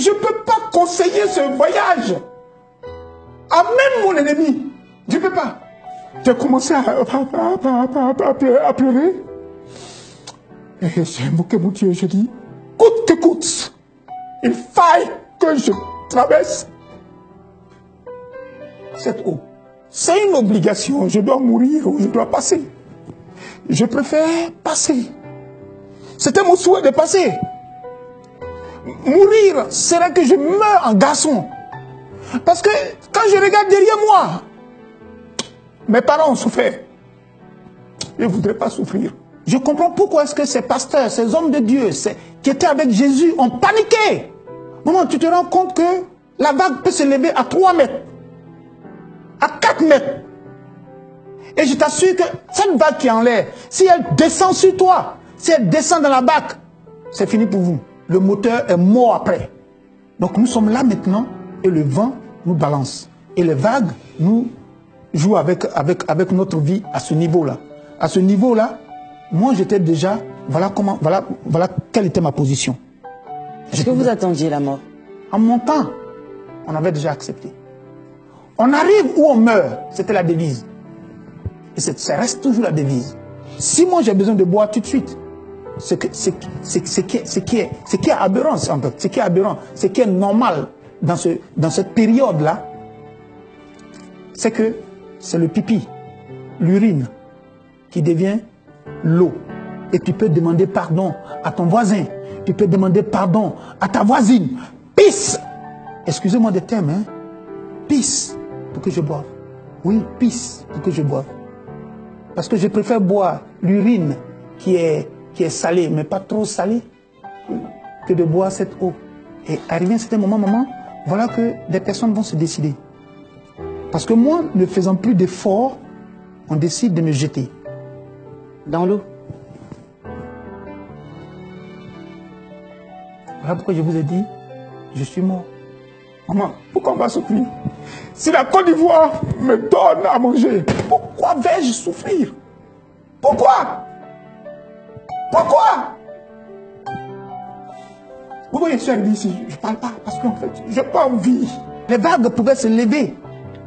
je ne peux pas conseiller ce voyage à même mon ennemi. Je ne peux pas. J'ai commencé à pleurer. Et j'ai invoqué mon Dieu. Je dis, coûte que coûte, il faille que je traverse cette eau. C'est une obligation. Je dois mourir ou je dois passer. Je préfère passer. C'était mon souhait de passer. Mourir serait que je meure en garçon. Parce que quand je regarde derrière moi, mes parents ont souffert. Je ne voudrais pas souffrir. Je comprends pourquoi est-ce que ces pasteurs, ces hommes de Dieu qui étaient avec Jésus ont paniqué. Maman, tu te rends compte que la vague peut se lever à 3 mètres, à 4 mètres. Et je t'assure que cette vague qui est en l'air, si elle descend sur toi, si elle descend dans la barque, c'est fini pour vous. Le moteur est mort après. Donc nous sommes là maintenant et le vent nous balance. Et les vagues nous jouent avec notre vie à ce niveau-là. À ce niveau-là, moi j'étais déjà, voilà quelle était ma position. Est-ce que vous attendiez la mort? En montant, on avait déjà accepté. On arrive où on meurt, c'était la devise. Et ça reste toujours la devise. Si moi j'ai besoin de boire tout de suite, ce qui est aberrant, en fait, ce qui est normal dans cette période-là, c'est que c'est le pipi, l'urine, qui devient l'eau. Et tu peux demander pardon à ton voisin, tu peux demander pardon à ta voisine. Pisse, excusez-moi des termes, hein, pisse pour que je boive. Oui, pisse pour que je boive. Parce que je préfère boire l'urine qui est salée, mais pas trop salée, que de boire cette eau. Et arrivé à un certain moment, maman, voilà que des personnes vont se décider. Parce que moi, ne faisant plus d'efforts, on décide de me jeter. Dans l'eau. Voilà pourquoi je vous ai dit, je suis mort. Maman, pourquoi on va souffrir? Si la Côte d'Ivoire me donne à manger, pourquoi vais-je souffrir? Pourquoi? Pourquoi? Vous voyez, je suis arrivé ici, je ne parle pas parce qu'en fait, je n'ai pas envie. Les vagues pouvaient se lever.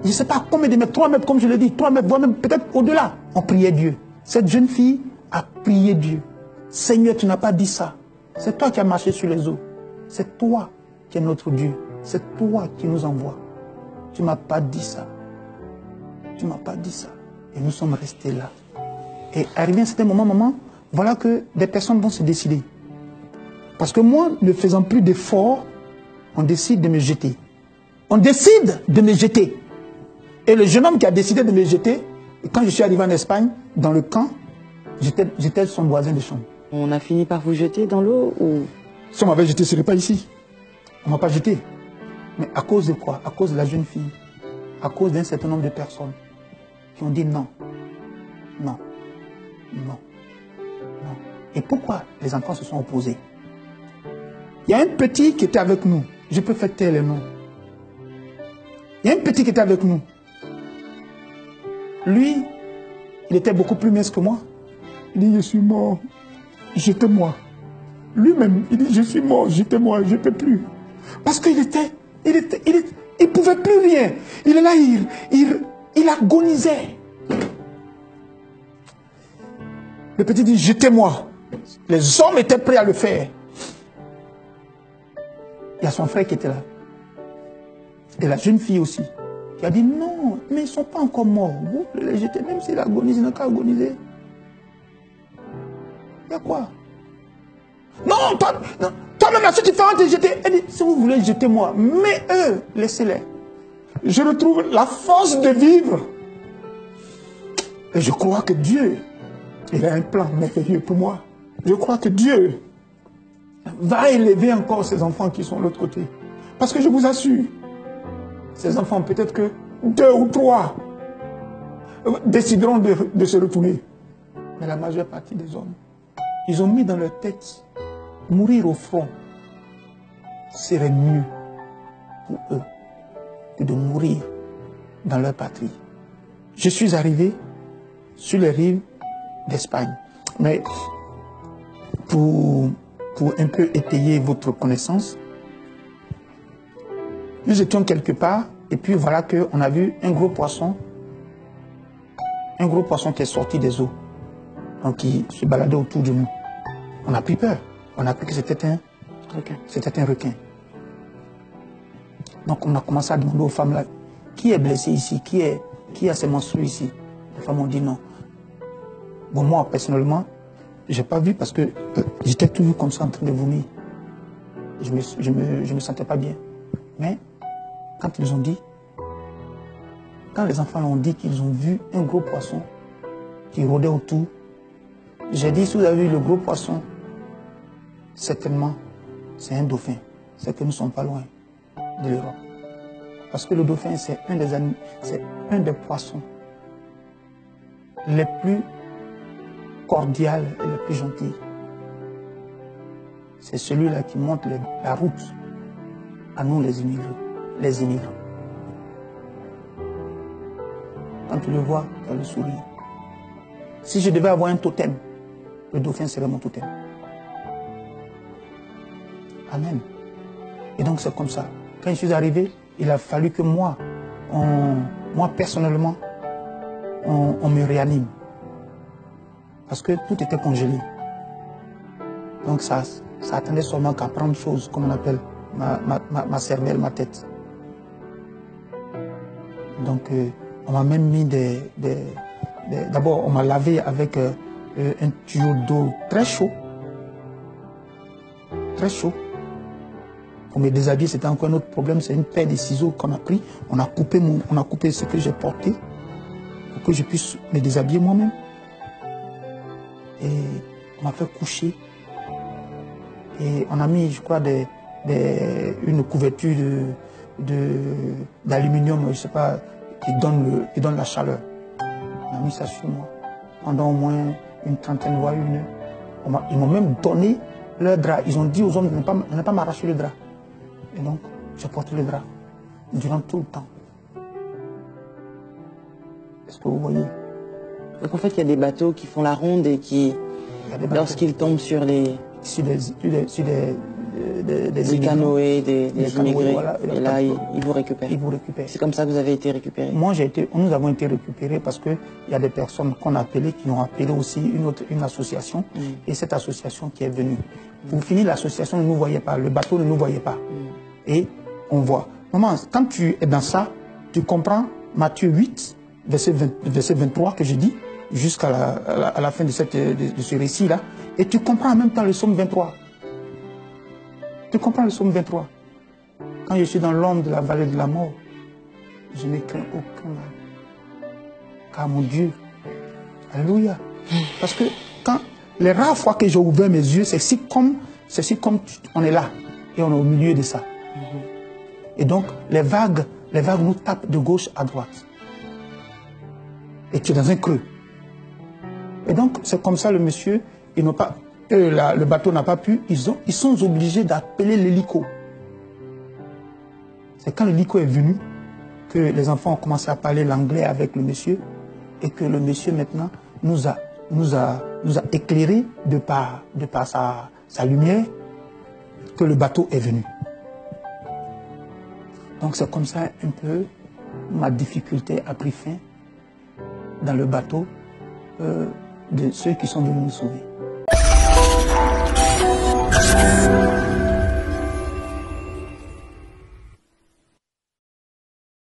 Je ne sais pas combien de mètres, 3 mètres comme je l'ai dit, 3 mètres, voire même peut-être au-delà. On priait Dieu. Cette jeune fille a prié Dieu. Seigneur, tu n'as pas dit ça. C'est toi qui as marché sur les eaux. C'est toi qui es notre Dieu. C'est toi qui nous envoies. Tu ne m'as pas dit ça. Tu ne m'as pas dit ça. Et nous sommes restés là. Et arrivé à un certain moment, maman, voilà que des personnes vont se décider. Parce que moi, ne faisant plus d'efforts, on décide de me jeter. On décide de me jeter. Et le jeune homme qui a décidé de me jeter, et quand je suis arrivé en Espagne, dans le camp, j'étais son voisin de chambre. On a fini par vous jeter dans l'eau ou... Si on m'avait jeté, ce ne serait pas ici. On ne m'a pas jeté. Mais à cause de quoi? À cause de la jeune fille. À cause d'un certain nombre de personnes qui ont dit non. Non. Non. Non. Et pourquoi les enfants se sont opposés? Il y a un petit qui était avec nous. Je peux faire taire les noms. Il y a un petit qui était avec nous. Lui, il était beaucoup plus mince que moi. Il dit, je suis mort, jetez-moi. Lui-même, il dit, je suis mort, jetez-moi, je ne peux plus. Parce qu'il il pouvait plus rien. Il est là, il agonisait. Le petit dit, jetez-moi. Les hommes étaient prêts à le faire. Il y a son frère qui était là. Et la jeune fille aussi. Qui a dit, non, mais ils ne sont pas encore morts. Vous pouvez les jeter, même s'il agonise, il n'a qu'à agoniser. Il y a quoi? Non, toi-même, là, si tu fais te jeter, elle dit, si vous voulez jeter moi, mais eux, laissez-les. Je retrouve la force de vivre. Et je crois que Dieu, il a un plan merveilleux pour moi. Je crois que Dieu va élever encore ces enfants qui sont de l'autre côté. Parce que je vous assure, ces enfants, peut-être que 2 ou 3 décideront de se retourner. Mais la majeure partie des hommes, ils ont mis dans leur tête, mourir au front serait mieux pour eux que de mourir dans leur patrie. Je suis arrivé sur les rives d'Espagne. Mais pour un peu étayer votre connaissance, Nous étions quelque part, et puis voilà qu'on a vu un gros poisson qui est sorti des eaux, donc qui se baladait autour de nous. On a pris peur. On a cru que c'était un requin. C'était un requin. Donc on a commencé à demander aux femmes là, qui est blessé ici, qui a ses menstrues ici. Les femmes ont dit non. Bon, moi personnellement, j'ai pas vu parce que j'étais toujours comme ça en train de vomir. Je me sentais pas bien. Mais quand ils ont dit, quand les enfants ont dit qu'ils ont vu un gros poisson qui rôdait autour, j'ai dit, si vous avez vu le gros poisson, certainement, c'est un dauphin. C'est que nous ne sommes pas loin de l'Europe. Parce que le dauphin, c'est un des poissons les plus cordiaux et les plus gentils. C'est celui-là qui montre la route à nous, les immigrants. Quand tu le vois, tu as le sourire. Si je devais avoir un totem, le dauphin serait mon totem. Amen. Et donc c'est comme ça. Quand je suis arrivé, il a fallu que moi personnellement, on me réanime. Parce que tout était congelé. Donc ça attendait seulement qu'à prendre chose, comme on appelle ma cervelle, ma tête. Donc on m'a même mis d'abord on m'a lavé avec un tuyau d'eau très chaud. Très chaud. Pour me déshabiller, c'était encore un autre problème. C'est une paire de ciseaux qu'on a pris. On a coupé ce que j'ai porté pour que je puisse me déshabiller moi-même. Et on m'a fait coucher. Et on a mis, je crois, une couverture d'aluminium, je ne sais pas, qui donne la chaleur. On a mis ça sur moi. Pendant au moins une trentaine, voire une heure. Ils m'ont même donné leur drap. Ils ont dit aux hommes de ne pas m'arracher le drap. Et donc, j'ai porté le drap durant tout le temps. Est-ce que vous voyez? Donc en fait, il y a des bateaux qui font la ronde et qui, lorsqu'ils tombent sur des canoës, des immigrés, voilà, et là, ils vous récupèrent. Ils vous récupèrent. C'est comme ça que vous avez été récupérés? Moi, nous avons été récupérés parce qu'il y a des personnes qu'on a appelées, qui ont appelé aussi une association, et cette association qui est venue. Pour finir, l'association ne nous voyait pas, le bateau ne nous voyait pas. Et on voit. Maman, quand tu es dans ça, tu comprends Matthieu 8, verset 23 que je dis, jusqu'à la fin de ce récit-là, et tu comprends en même temps le psaume 23. Tu comprends le psaume 23. Quand je suis dans l'ombre de la vallée de la mort, je ne crains aucun mal. Car mon Dieu, alléluia. Parce que les rares fois que j'ai ouvert mes yeux, c'est si comme on est là, et on est au milieu de ça. Et donc, les vagues nous tapent de gauche à droite. Et tu es dans un creux. Et donc, c'est comme ça, le monsieur, le bateau n'a pas pu, ils sont obligés d'appeler l'hélico. C'est quand l'hélico est venu que les enfants ont commencé à parler l'anglais avec le monsieur et que le monsieur, maintenant, nous a éclairé de par sa lumière que le bateau est venu. Donc, c'est comme ça un peu ma difficulté a pris fin dans le bateau de ceux qui sont venus nous sauver.